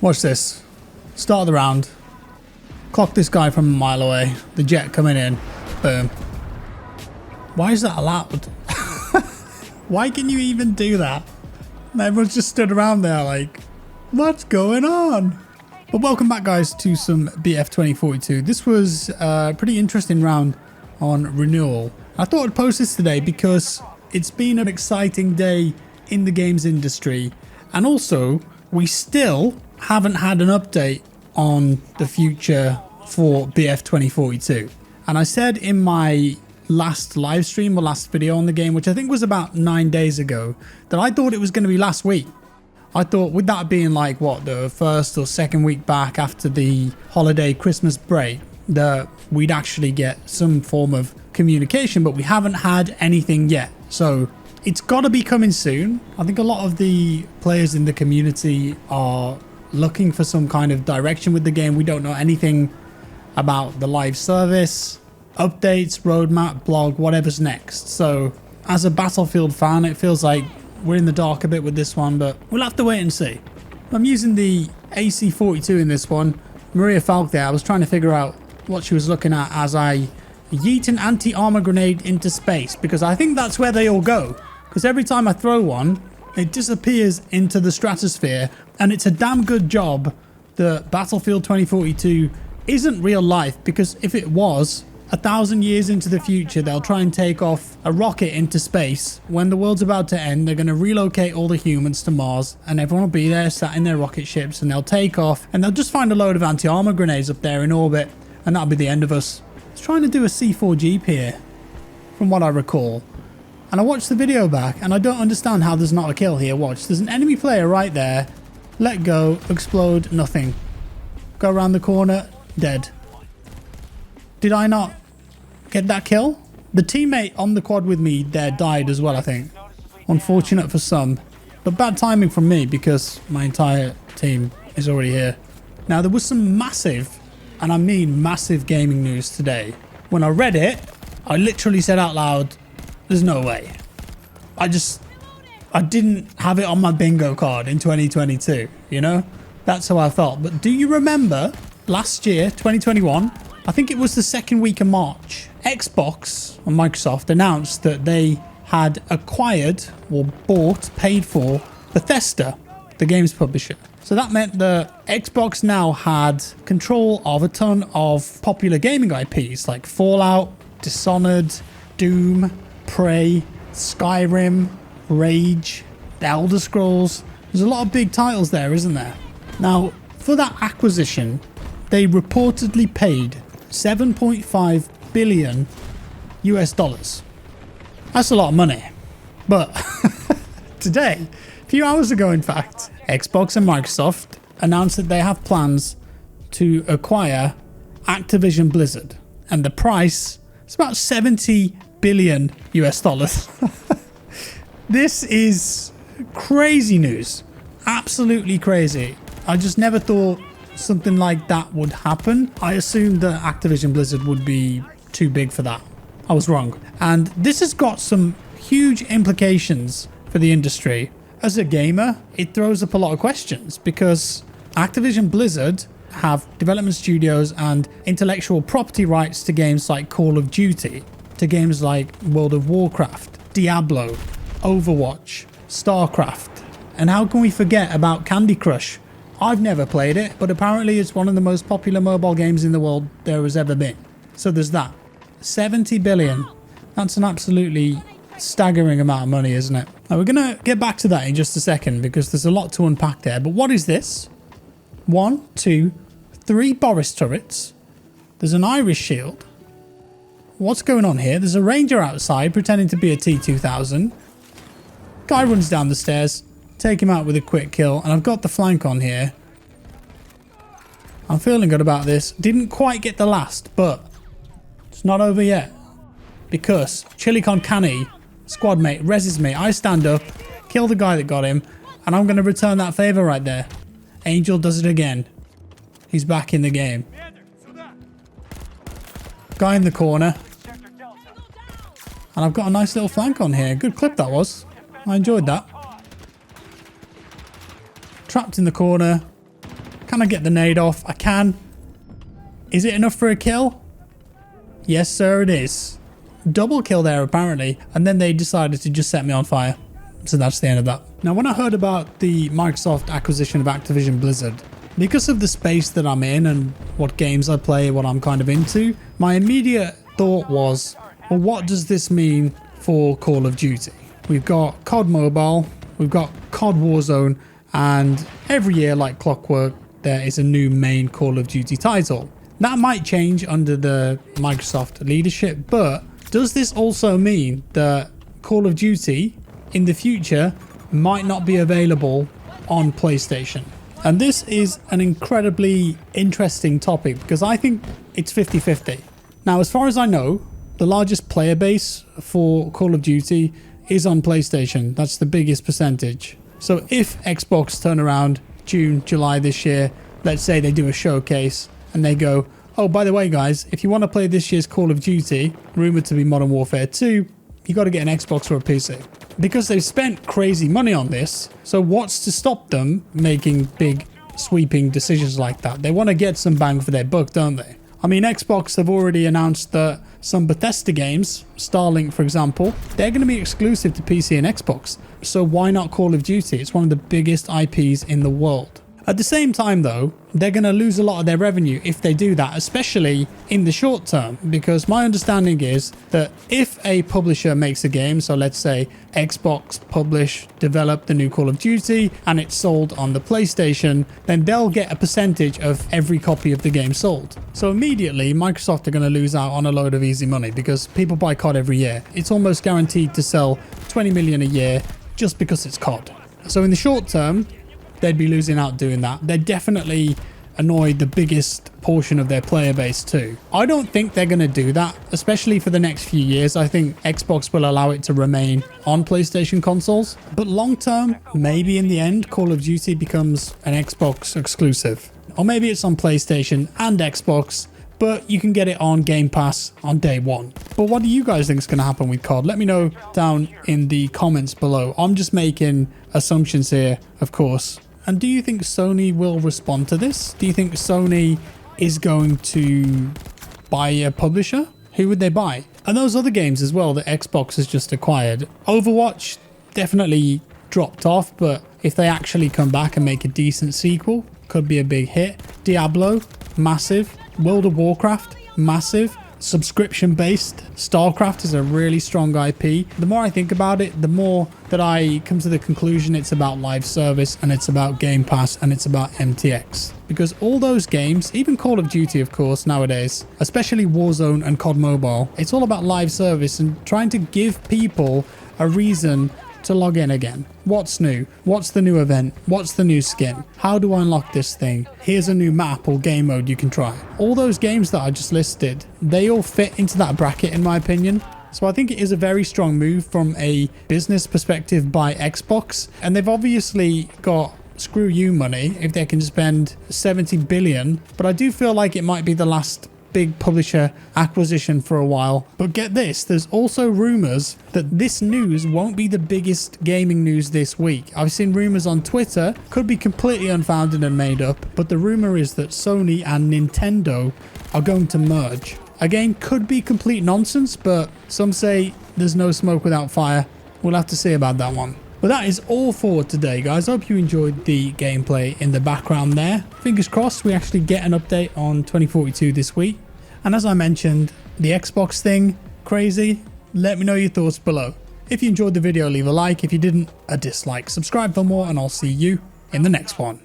Watch this. Start of the round. Clock this guy from a mile away. The jet coming in. Boom. Why is that allowed? Why can you even do that? And everyone's just stood around there like, what's going on? But welcome back, guys, to some BF 2042. This was a pretty interesting round on renewal. I thought I'd post this today because it's been an exciting day in the games industry. And also, we still haven't had an update on the future for BF 2042. And I said in my last live stream or last video on the game, which I think was about 9 days ago, that I thought it was going to be last week. I thought with that being like what, the first or second week back after the holiday Christmas break, that we'd actually get some form of communication, but we haven't had anything yet. So it's got to be coming soon. I think a lot of the players in the community are looking for some kind of direction with the game. We don't know anything about the live service, updates, roadmap, blog, whatever's next. So as a Battlefield fan, it feels like we're in the dark a bit with this one, but we'll have to wait and see. I'm using the AC-42 in this one. Maria Falk there, I was trying to figure out what she was looking at as I yeet an anti-armor grenade into space, because I think that's where they all go. Because every time I throw one, it disappears into the stratosphere, and it's a damn good job that Battlefield 2042 isn't real life, because if it was, 1,000 years into the future, they'll try and take off a rocket into space. When the world's about to end, they're going to relocate all the humans to Mars, and everyone will be there sat in their rocket ships, and they'll take off, and they'll just find a load of anti-armor grenades up there in orbit, and that'll be the end of us. I was trying to do a C4 Jeep here, from what I recall, and I watched the video back, and I don't understand how there's not a kill here. Watch, there's an enemy player right there. Let go, explode, nothing. Go around the corner, dead. Did I not get that kill? The teammate on the quad with me there died as well, I think. Unfortunate for some, but bad timing from me because my entire team is already here. Now, there was some massive, and I mean massive, gaming news today. When I read it, I literally said out loud, there's no way. I didn't have it on my bingo card in 2022, you know? That's how I felt. But do you remember last year, 2021, I think it was the second week of March, Xbox and Microsoft announced that they had acquired or bought, paid for Bethesda, the games publisher. So that meant that Xbox now had control of a ton of popular gaming IPs like Fallout, Dishonored, Doom, Prey, Skyrim, Rage, The Elder Scrolls. There's a lot of big titles there, isn't there? Now, for that acquisition, they reportedly paid $7.5 billion US dollars. That's a lot of money. But today, a few hours ago in fact, Xbox and Microsoft announced that they have plans to acquire Activision Blizzard. And the price is about 70 billion US dollars. This is crazy news. Absolutely crazy. I just never thought something like that would happen. I assumed that Activision Blizzard would be too big for that. I was wrong. And this has got some huge implications for the industry. As a gamer, it throws up a lot of questions because Activision Blizzard have development studios and intellectual property rights to games like Call of Duty, to games like World of Warcraft, Diablo, Overwatch, StarCraft. And how can we forget about Candy Crush? I've never played it, but apparently it's one of the most popular mobile games in the world there has ever been. So there's that. 70 billion. That's an absolutely staggering amount of money, isn't it? Now, we're going to get back to that in just a second because there's a lot to unpack there. But what is this? 1, 2, 3 Boris turrets. There's an Irish shield. What's going on here? There's a Ranger outside pretending to be a T-2000. Guy runs down the stairs. Take him out with a quick kill, and I've got the flank on here. I'm feeling good about this. Didn't quite get the last, but it's not over yet. Because Chili Con Canny, squad mate, reses me. I stand up, kill the guy that got him, and I'm going to return that favor right there. Angel does it again. He's back in the game. Guy in the corner. And I've got a nice little flank on here. Good clip that was. I enjoyed that. Trapped in the corner. Can I get the nade off? I can. Is it enough for a kill? Yes, sir, it is. Double kill there, apparently. And then they decided to just set me on fire. So that's the end of that. Now, when I heard about the Microsoft acquisition of Activision Blizzard, because of the space that I'm in and what games I play, what I'm kind of into, my immediate thought was, well, what does this mean for Call of Duty? We've got COD Mobile, we've got COD Warzone, and every year, like clockwork, there is a new main Call of Duty title. That might change under the Microsoft leadership, but does this also mean that Call of Duty in the future might not be available on PlayStation? And this is an incredibly interesting topic because I think it's 50-50. Now, as far as I know, the largest player base for Call of Duty is on PlayStation. That's the biggest percentage. So if Xbox turn around June, July this year, let's say they do a showcase and they go, oh, by the way, guys, if you want to play this year's Call of Duty, rumored to be Modern Warfare 2, you got to get an Xbox or a PC. Because they've spent crazy money on this, so what's to stop them making big sweeping decisions like that? They want to get some bang for their buck, don't they? I mean, Xbox have already announced that some Bethesda games, Starlink for example, they're going to be exclusive to PC and Xbox. So why not Call of Duty? It's one of the biggest IPs in the world. At the same time though, they're going to lose a lot of their revenue if they do that, especially in the short term, because my understanding is that if a publisher makes a game, so let's say Xbox develop the new Call of Duty and it's sold on the PlayStation, then they'll get a percentage of every copy of the game sold. So immediately Microsoft are going to lose out on a load of easy money because people buy COD every year. It's almost guaranteed to sell 20 million a year just because it's COD. So in the short term, they'd be losing out doing that. They're definitely annoyed the biggest portion of their player base too. I don't think they're going to do that, especially for the next few years. I think Xbox will allow it to remain on PlayStation consoles. But long term, maybe in the end, Call of Duty becomes an Xbox exclusive. Or maybe it's on PlayStation and Xbox, but you can get it on Game Pass on day one. But what do you guys think is going to happen with COD? Let me know down in the comments below. I'm just making assumptions here, of course. And do you think Sony will respond to this? Do you think Sony is going to buy a publisher? Who would they buy? And those other games as well that Xbox has just acquired. Overwatch definitely dropped off, but if they actually come back and make a decent sequel, could be a big hit. Diablo, massive. World of Warcraft, massive. Subscription based. StarCraft is a really strong IP. The more I think about it, the more that I come to the conclusion it's about live service and it's about Game Pass and it's about MTX. Because all those games, even Call of Duty of course nowadays, especially Warzone and COD Mobile, it's all about live service and trying to give people a reason to log in again. What's new? What's the new event? What's the new skin? How do I unlock this thing? Here's a new map or game mode you can try. All those games that I just listed, they all fit into that bracket in my opinion. So I think it is a very strong move from a business perspective by Xbox. And they've obviously got screw you money if they can spend 70 billion. But I do feel like it might be the last big publisher acquisition for a while. But get this, there's also rumors that this news won't be the biggest gaming news this week. I've seen rumors on Twitter, could be completely unfounded and made up, but the rumor is that Sony and Nintendo are going to merge. Again, could be complete nonsense, but some say there's no smoke without fire. We'll have to see about that one. But that is all for today, guys. I hope you enjoyed the gameplay in the background there. Fingers crossed we actually get an update on 2042 this week. And as I mentioned, the Xbox thing, crazy. Let me know your thoughts below. If you enjoyed the video, leave a like. If you didn't, a dislike. Subscribe for more, and I'll see you in the next one.